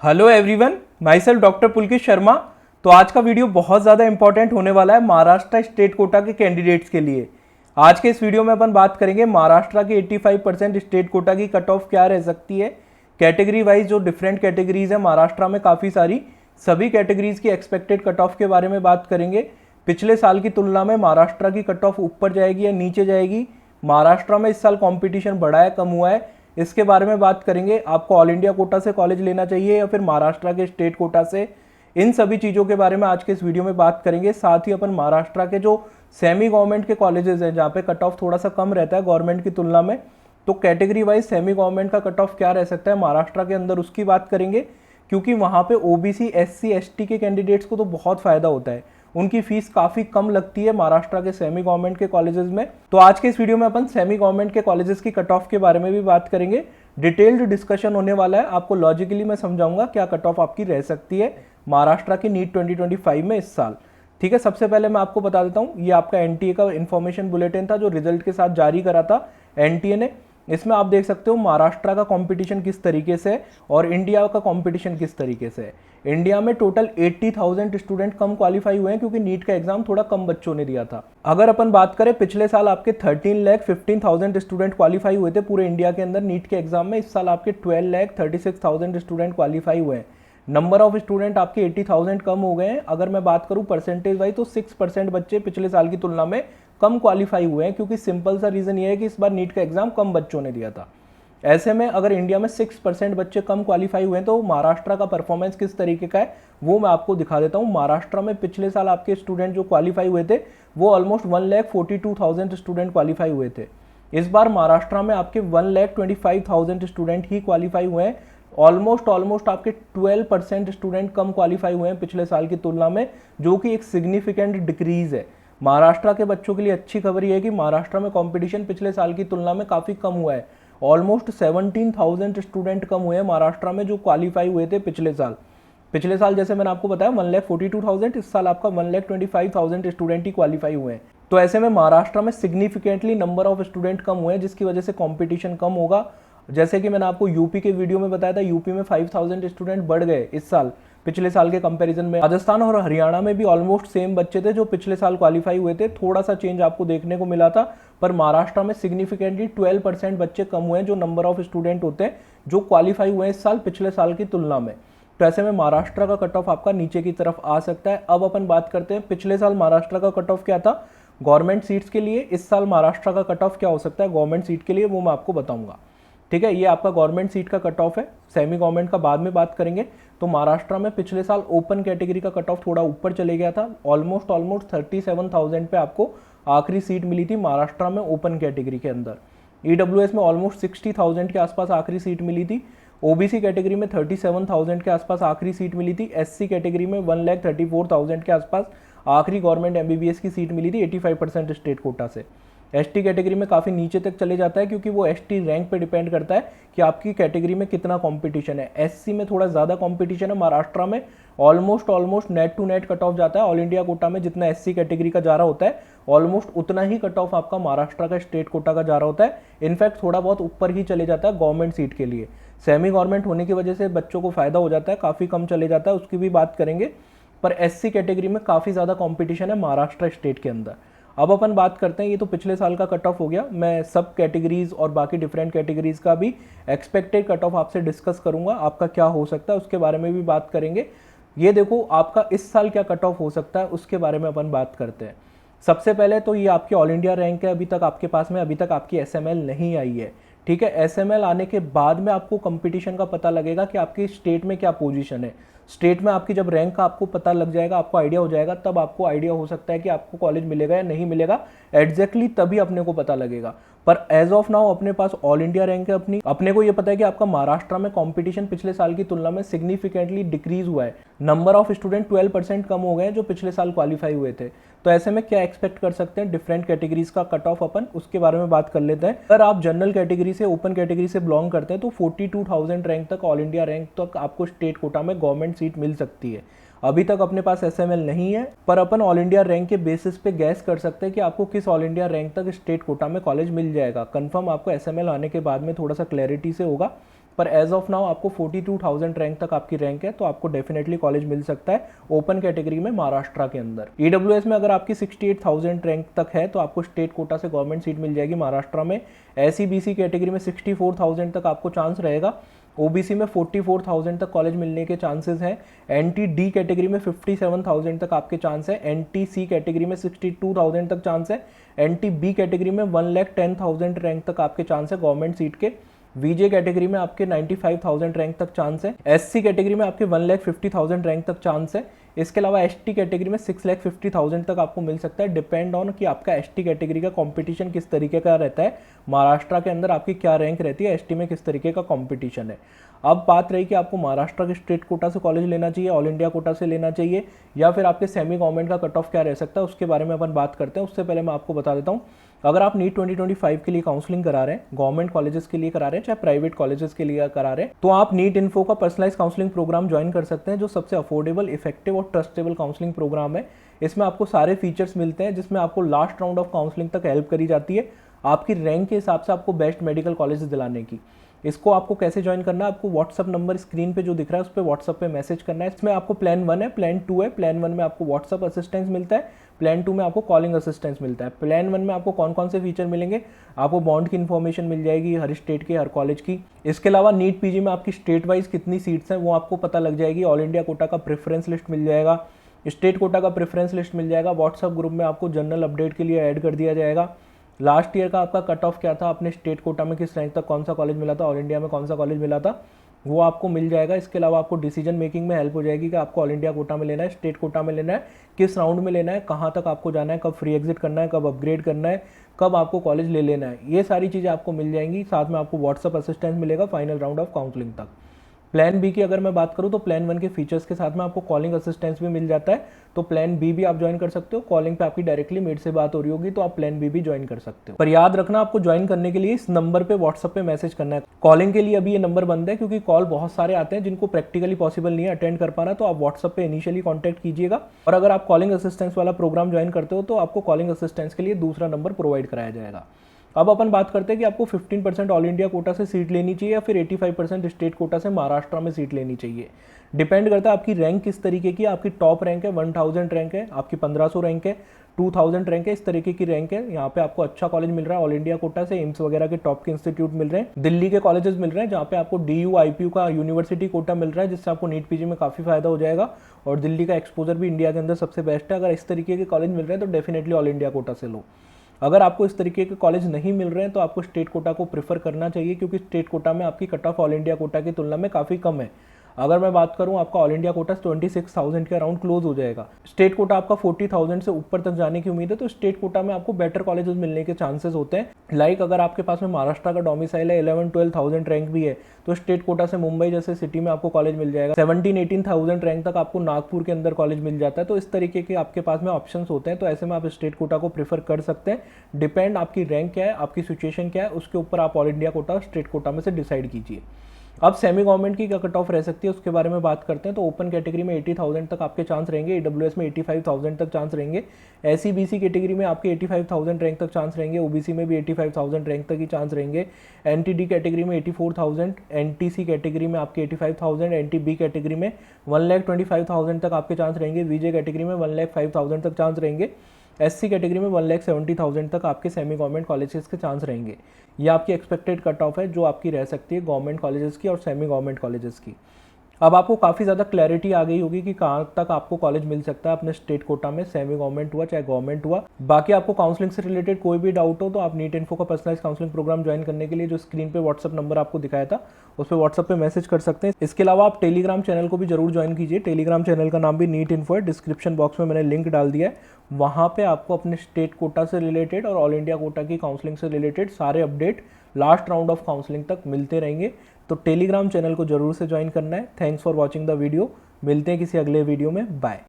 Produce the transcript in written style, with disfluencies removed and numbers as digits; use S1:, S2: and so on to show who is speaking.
S1: Hello everyone, myself doctor Pulkit Sharma. तो आज का वीडियो बहुत ज़्यादा इंपॉर्टेंट होने वाला है महाराष्ट्र स्टेट कोटा के कैंडिडेट्स के लिए। आज के इस वीडियो में अपन बात करेंगे महाराष्ट्र की 85% स्टेट कोटा की कट ऑफ क्या रह सकती है। कैटेगरी वाइज जो डिफरेंट कैटेगरीज है महाराष्ट्र में काफ़ी सारी, सभी कैटेगरीज की एक्सपेक्टेड कट ऑफ के बारे में बात करेंगे। पिछले साल की तुलना में महाराष्ट्र की कट ऑफ ऊपर जाएगी या नीचे जाएगी, महाराष्ट्र में इस साल कॉम्पिटिशन बढ़ा है कम हुआ है, इसके बारे में बात करेंगे। आपको ऑल इंडिया कोटा से कॉलेज लेना चाहिए या फिर महाराष्ट्र के स्टेट कोटा से, इन सभी चीज़ों के बारे में आज के इस वीडियो में बात करेंगे। साथ ही अपन महाराष्ट्र के जो सेमी गवर्नमेंट के कॉलेजेस हैं जहाँ पे कट ऑफ थोड़ा सा कम रहता है गवर्नमेंट की तुलना में, तो कैटेगरी वाइज सेमी गवर्नमेंट का कट ऑफ क्या रह सकता है महाराष्ट्र के अंदर उसकी बात करेंगे, क्योंकि वहाँ पे ओबीसी एससी एसटी के कैंडिडेट्स को तो बहुत फायदा होता है, उनकी फीस काफ़ी कम लगती है महाराष्ट्र के सेमी गवर्नमेंट के कॉलेजेस में। तो आज के इस वीडियो में अपन सेमी गवर्नमेंट के कॉलेजेस की कट ऑफ के बारे में भी बात करेंगे। डिटेल्ड डिस्कशन होने वाला है, आपको लॉजिकली मैं समझाऊंगा क्या कट ऑफ आपकी रह सकती है महाराष्ट्र की नीट 2025 में इस साल। ठीक है, सबसे पहले मैं आपको बता देता हूँ, ये आपका एनटीए का इन्फॉर्मेशन बुलेटिन था जो रिजल्ट के साथ जारी करा था एनटीए ने। इसमें आप देख सकते हो महाराष्ट्र का कंपटीशन किस तरीके से है और इंडिया का कंपटीशन किस तरीके से है। इंडिया में टोटल 80,000 स्टूडेंट कम क्वालिफाई हुए हैं क्योंकि नीट का एग्जाम थोड़ा कम बच्चों ने दिया था। अगर अपन बात करें पिछले साल आपके 13,15,000 स्टूडेंट क्वालिफाई हुए थे पूरे इंडिया के अंदर नीट के एग्जाम में, इस साल आपके 12,36,000 स्टूडेंट क्वालिफाई हुए हैं। नंबर ऑफ स्टूडेंट आपके 80,000 कम हो गए हैं। अगर मैं बात करूं परसेंटेज वाइज तो 6% बच्चे पिछले साल की तुलना में कम क्वालिफाई हुए हैं, क्योंकि सिंपल सा रीजन ये है कि इस बार नीट का एग्जाम कम बच्चों ने दिया था। ऐसे में अगर इंडिया में 6% बच्चे कम क्वालिफाई हुए हैं तो महाराष्ट्र का परफॉर्मेंस किस तरीके का है वो मैं आपको दिखा देता हूँ। महाराष्ट्र में पिछले साल आपके स्टूडेंट जो क्वालिफाई हुए थे वो ऑलमोस्ट 1,42,000 स्टूडेंट क्वालिफाई हुए थे। इस बार महाराष्ट्र में आपके 1,25,000 स्टूडेंट ही क्वालिफाई हुए हैं। ऑलमोस्ट आपके 12% स्टूडेंट कम क्वालिफाई हुए हैं पिछले साल की तुलना में, जो कि एक सिग्निफिकेंट डिक्रीज है। महाराष्ट्र के बच्चों के लिए अच्छी खबर यह है कि महाराष्ट्र में कंपटीशन पिछले साल की तुलना में काफ़ी कम हुआ है। ऑलमोस्ट 17,000 स्टूडेंट कम हुए हैं महाराष्ट्र में जो क्वालिफाई हुए थे पिछले साल। पिछले साल जैसे मैंने आपको बताया 1,42,000, इस साल आपका 1,25,000 स्टूडेंट ही क्वालिफाई हुए हैं। तो ऐसे में महाराष्ट्र में सिग्निफिकेंटली नंबर ऑफ स्टूडेंट कम हुए हैं, जिसकी वजह से कॉम्पिटिशन कम होगा। जैसे कि मैंने आपको यूपी के वीडियो में बताया था, यूपी में 5,000 स्टूडेंट बढ़ गए इस साल पिछले साल के कंपैरिजन में। राजस्थान और हरियाणा में भी ऑलमोस्ट सेम बच्चे थे जो पिछले साल क्वालिफाई हुए थे, थोड़ा सा चेंज आपको देखने को मिला था, पर महाराष्ट्र में सिग्निफिकेंटली 12% बच्चे कम हुए हैं जो नंबर ऑफ स्टूडेंट होते हैं जो क्वालिफाई हुए हैं इस साल पिछले साल की तुलना में। तो ऐसे में महाराष्ट्र का कट ऑफ आपका नीचे की तरफ आ सकता है। अब अपन बात करते हैं पिछले साल महाराष्ट्र का कट ऑफ क्या था गवर्नमेंट सीट्स के लिए, इस साल महाराष्ट्र का कट ऑफ क्या हो सकता है गवर्नमेंट सीट के लिए वो मैं आपको बताऊंगा। ठीक है, ये आपका गवर्नमेंट सीट का कट ऑफ है, सेमी गवर्नमेंट का बाद में बात करेंगे। तो महाराष्ट्र में पिछले साल ओपन कैटेगरी का कट ऑफ थोड़ा ऊपर चले गया था, ऑलमोस्ट 37,000 पे आपको आखिरी सीट मिली थी महाराष्ट्र में ओपन कैटेगरी के अंदर। ईडब्ल्यूएस में ऑलमोस्ट 60,000 के आसपास आखिरी सीट मिली थी, ओबीसी कैटेगरी में 37,000 के आसपास आखिरी सीट मिली थी, एससी कैटेगरी में 1,34,000 के आसपास आखिरी गवर्नमेंट एमबीबीएस की सीट मिली थी 85% स्टेट कोटा से। एसटी कैटेगरी में काफ़ी नीचे तक चले जाता है क्योंकि वो एसटी रैंक पे डिपेंड करता है कि आपकी कैटेगरी में कितना कंपटीशन है। एससी में थोड़ा ज़्यादा कंपटीशन है महाराष्ट्र में, almost net to net cut off जाता है। ऑल इंडिया कोटा में जितना एससी कैटेगरी का जा रहा होता है ऑलमोस्ट उतना ही कट ऑफ आपका महाराष्ट्र का स्टेट कोटा का जा रहा होता है। इनफैक्ट थोड़ा बहुत ऊपर ही चले जाता है गवर्नमेंट सीट के लिए। सेमी गवर्नमेंट होने की वजह से बच्चों को फायदा हो जाता है, काफ़ी कम चले जाता है, उसकी भी बात करेंगे। पर एससी कैटेगरी में काफ़ी ज़्यादा कॉम्पिटिशन है महाराष्ट्र स्टेट के अंदर। अब अपन बात करते हैं, ये तो पिछले साल का कट ऑफ हो गया, मैं सब कैटेगरीज और बाकी डिफरेंट कैटेगरीज का भी एक्सपेक्टेड कट ऑफ आपसे डिस्कस करूंगा, आपका क्या हो सकता है उसके बारे में भी बात करेंगे। ये देखो आपका इस साल क्या कट ऑफ हो सकता है उसके बारे में अपन बात करते हैं। सबसे पहले तो ये आपकी ऑल इंडिया रैंक है, अभी तक आपके पास में अभी तक आपकी एसएमएल नहीं आई है। ठीक है, एसएमएल आने के बाद में आपको कंपटीशन का पता लगेगा कि आपकी स्टेट में क्या पोजीशन है। स्टेट में आपकी जब रैंक का आपको पता लग जाएगा, आपको आइडिया हो जाएगा, तब आपको आइडिया हो सकता है कि आपको कॉलेज मिलेगा या नहीं मिलेगा, एग्जैक्टली तभी अपने को पता लगेगा। पर एज ऑफ नाउ अपने पास ऑल इंडिया रैंक है अपनी, अपने को ये पता है कि आपका महाराष्ट्र में कंपटीशन पिछले साल की तुलना में सिग्निफिकेंटली डिक्रीज हुआ है। नंबर ऑफ स्टूडेंट 12% कम हो गए जो पिछले साल क्वालिफाई हुए थे। तो ऐसे में क्या एक्सपेक्ट कर सकते हैं डिफरेंट कैटेगरीज का कट ऑफ, अपन उसके बारे में बात कर लेते हैं। अगर आप जनरल कैटेगरी से ओपन कैटेगरी से बिलोंग करते हैं तो 42,000 रैंक तक ऑल इंडिया रैंक तक आपको स्टेट कोटा में गवर्नमेंट सीट मिल सकती है। अभी तक अपने पास एसएमएल नहीं है, पर अपन ऑल इंडिया रैंक के बेसिस पे गैस कर सकते हैं कि आपको किस ऑल इंडिया रैंक तक स्टेट कोटा में कॉलेज मिल जाएगा। कंफर्म आपको एसएमएल आने के बाद में थोड़ा सा क्लैरिटी से होगा, पर एज ऑफ नाउ आपको 42,000 रैंक तक आपकी रैंक है, तो आपको डेफिनेटली कॉलेज मिल सकता है ओपन कैटेगरी में महाराष्ट्र के अंदर। ईडब्ल्यूएस में अगर आपकी 68,000 रैंक तक है तो आपको स्टेट कोटा से गवर्नमेंट सीट मिल जाएगी महाराष्ट्र में। एससी बीसी कैटेगरी में 64,000 तक आपको चांस रहेगा। ओबीसी में 44,000 तक कॉलेज मिलने के चांसेस हैं। एनटी डी कैटेगरी में 57,000 तक आपके चांस है। एनटी सी कैटेगरी में 62,000 तक चांस है। एनटी बी कैटेगरी में 1,10,000 रैंक तक आपके चांस है गवर्नमेंट सीट के। वीजे कैटेगरी में आपके 95,000 रैंक तक चांस है। एससी कैटेगरी में आपके 1,50,000 रैंक तक चांस है। इसके अलावा एसटी कैटेगरी में 6,50,000 तक आपको मिल सकता है, डिपेंड ऑन कि आपका एसटी कैटेगरी का कंपटीशन किस तरीके का रहता है, महाराष्ट्र के अंदर आपकी क्या रैंक रहती है, एसटी में किस तरीके का कंपटीशन है। अब बात रही कि आपको महाराष्ट्र के स्टेट कोटा से कॉलेज लेना चाहिए, ऑल इंडिया कोटा से लेना चाहिए, या फिर आपके सेमी गवर्नमेंट का कट ऑफ क्या रह सकता है, उसके बारे में अपन बात करते हैं। उससे पहले मैं आपको बता देता हूँ, अगर आप नीट 2025 के लिए काउंसलिंग करा रहे हैं, गवर्नमेंट कॉलेजेस के लिए करा रहे हैं चाहे प्राइवेट कॉलेजेस के लिए करा रहे हैं, तो आप नीट इन्फो का पर्सनलाइज काउंसलिंग प्रोग्राम ज्वाइन कर सकते हैं, जो सबसे अफोर्डेबल, इफेक्टिव और ट्रस्टेबल काउंसलिंग प्रोग्राम है। इसमें आपको सारे फीचर्स मिलते हैं, जिसमें आपको लास्ट राउंड ऑफ काउंसलिंग तक हेल्प करी जाती है, आपकी रैंक के हिसाब से आपको बेस्ट मेडिकल कॉलेज दिलाने की। इसको आपको कैसे ज्वाइन करना है, आपको व्हाट्सअप नंबर स्क्रीन पे जो दिख रहा है उस पर व्हाट्सअप पे मैसेज करना है। इसमें आपको प्लान 1 है, प्लान 2 है। प्लान 1 में आपको व्हाट्सअप असिस्टेंस मिलता है, प्लान 2 में आपको कॉलिंग असिस्टेंस मिलता है। प्लान 1 में आपको कौन कौन से फीचर मिलेंगे, आपको बॉन्ड की इन्फॉर्मेशन मिल जाएगी हर स्टेट के, हर कॉलेज की। इसके अलावा नीट पीजी में आपकी स्टेट वाइज कितनी सीट्स हैं वो आपको पता लग जाएगी। ऑल इंडिया कोटा का प्रेफरेंस लिस्ट मिल जाएगा, स्टेट कोटा का प्रेफरेंस लिस्ट मिल जाएगा। व्हाट्सअप ग्रुप में आपको जनरल अपडेट के लिए ऐड कर दिया जाएगा। लास्ट ईयर का आपका कट ऑफ क्या था, अपने स्टेट कोटा में किस रैंक तक कौन सा कॉलेज मिला था, ऑल इंडिया में कौन सा कॉलेज मिला था, वो आपको मिल जाएगा। इसके अलावा आपको डिसीजन मेकिंग में हेल्प हो जाएगी कि आपको ऑल इंडिया कोटा में लेना है, स्टेट कोटा में लेना है, किस राउंड में लेना है, कहाँ तक आपको जाना है, कब फ्री एग्जिट करना है, कब अपग्रेड करना है, कब आपको कॉलेज ले लेना है, ये सारी चीज़ें आपको मिल जाएंगी। साथ में आपको व्हाट्सअप असिस्टेंस मिलेगा फाइनल राउंड ऑफ काउंसलिंग तक। प्लान बी की अगर मैं बात करूं तो प्लान 1 के फीचर्स के साथ में आपको कॉलिंग असिस्टेंस भी मिल जाता है, तो प्लान बी भी आप ज्वाइन कर सकते हो। कॉलिंग पे आपकी डायरेक्टली मेरे से बात हो रही होगी तो आप प्लान बी भी ज्वाइन कर सकते हो। पर याद रखना, आपको ज्वाइन करने के लिए इस नंबर पे व्हाट्सअप पे मैसेज करना है। कॉलिंग के लिए अभी ये नंबर बंद है, क्योंकि कॉल बहुत सारे आते हैं जिनको प्रैक्टिकली पॉसिबल नहीं है अटेंड कर पाना, तो आप व्हाट्सअप पे इनिशियली कॉन्टैक्ट कीजिएगा। और अगर आप कॉलिंग असिस्टेंस वाला प्रोग्राम ज्वाइन करते हो तो आपको कॉलिंग असिस्टेंस के लिए दूसरा नंबर प्रोवाइड कराया जाएगा। अब अपन बात करते हैं कि आपको 15% ऑल इंडिया कोटा से सीट लेनी चाहिए या फिर 85% स्टेट कोटा से महाराष्ट्र में सीट लेनी चाहिए। डिपेंड करता है आपकी रैंक किस तरीके की, आपकी टॉप रैंक है 1000 रैंक है, आपकी 1500 रैंक है, 2000 रैंक है, इस तरीके की रैंक है। यहाँ पे आपको अच्छा कॉलेज मिल रहा है ऑल इंडिया कोटा से, एम्स वगैरह के टॉप के इंस्टीट्यूट मिल रहे हैं, दिल्ली के कॉलेजेस मिल रहे हैं जहाँ पे आपको DU IPU का यूनिवर्सिटी कोटा मिल रहा है, जिससे आपको नीट पीजी में काफ़ी फायदा हो जाएगा। और दिल्ली का एक्सपोजर भी इंडिया के अंदर सबसे बेस्ट है। अगर इस तरीके के कॉलेज मिल रहे हैं तो डेफिनेटली ऑल इंडिया कोटा से लो। अगर आपको इस तरीके के कॉलेज नहीं मिल रहे हैं तो आपको स्टेट कोटा को प्रेफर करना चाहिए, क्योंकि स्टेट कोटा में आपकी cut off all India quota की तुलना में काफ़ी कम है। अगर मैं बात करूं, आपका ऑल इंडिया कोटा 26,000 के अराउंड क्लोज हो जाएगा। स्टेट कोटा आपका 40,000 से ऊपर तक जाने की उम्मीद है, तो स्टेट कोटा में आपको बेटर कॉलेजेस मिलने के चांसेस होते हैं। लाइक अगर आपके पास में महाराष्ट्र का डोमिसाइल है, 11-12,000 रैंक भी है, तो स्टेट कोटा से मुंबई जैसे सिटी में आपको कॉलेज मिल जाएगा। 17-18,000 रैंक तक आपको नागपुर के अंदर कॉलेज मिल जाता है। तो इस तरीके के आपके पास में ऑप्शंस होते हैं, तो ऐसे में आप स्टेट कोटा को प्रेफर कर सकते हैं। डिपेंड आपकी रैंक क्या है, आपकी सिचुएशन क्या है, उसके ऊपर आप ऑल इंडिया कोटा और स्टेट कोटा में से डिसाइड कीजिए। अब सेमी गवर्नमेंट की क्या कट ऑफ रह सकती है उसके बारे में बात करते हैं। तो ओपन कैटेगरी में 80,000 तक आपके चांस रहेंगे, ईडब्ल्यूएस में 85,000 तक चांस रहेंगे, एससी बीसी कैटेगरी में आपके 85,000 रैंक तक चांस रहेंगे, ओबीसी में भी 85,000 रैंक तक ही चांस रहेंगे, एनटीडी कैटेगरी में 84,000, एनटीसी कैटेगरी में आपके 85,000, एनटीबी कैटेगरी में 1,25,000 तक आपके चांस रहेंगे, वीजे कैटेगरी में 1,05,000 तक चांस रहेंगे, एससी कैटेगरी में 1,70,000 तक आपके सेमी गवर्नमेंट कॉलेजेस के चांस रहेंगे। ये आपकी एक्सपेक्टेड कट ऑफ है जो आपकी रह सकती है गवर्नमेंट कॉलेजेस की और सेमी गवर्नमेंट कॉलेजेस की। अब आपको काफ़ी ज़्यादा क्लैरिटी आ गई होगी कि कहाँ तक आपको कॉलेज मिल सकता है अपने स्टेट कोटा में, सेमी गवर्नमेंट हुआ चाहे गवर्नमेंट हुआ। बाकी आपको काउंसलिंग से रिलेटेड कोई भी डाउट हो तो आप नीट इन्फो का पर्सनलाइज काउंसलिंग प्रोग्राम ज्वाइन करने के लिए जो स्क्रीन पे व्हाट्सअप नंबर आपको दिखाया था उस पर व्हाट्सअप पे मैसेज कर सकते हैं। इसके अलावा आप टेलीग्राम चैनल को भी जरूर ज्वाइन कीजिए। टेलीग्राम चैनल का नाम भी नीट इन्फो है, डिस्क्रिप्शन बॉक्स में मैंने लिंक डाल दिया है। वहाँ पे आपको अपने स्टेट कोटा से रिलेटेड और ऑल इंडिया कोटा की काउंसलिंग से रिलेटेड सारे update last round of counselling तक मिलते रहेंगे। तो टेलीग्राम चैनल को जरूर से ज्वाइन करना है। Thanks for watching the video. मिलते हैं किसी अगले वीडियो में। बाय।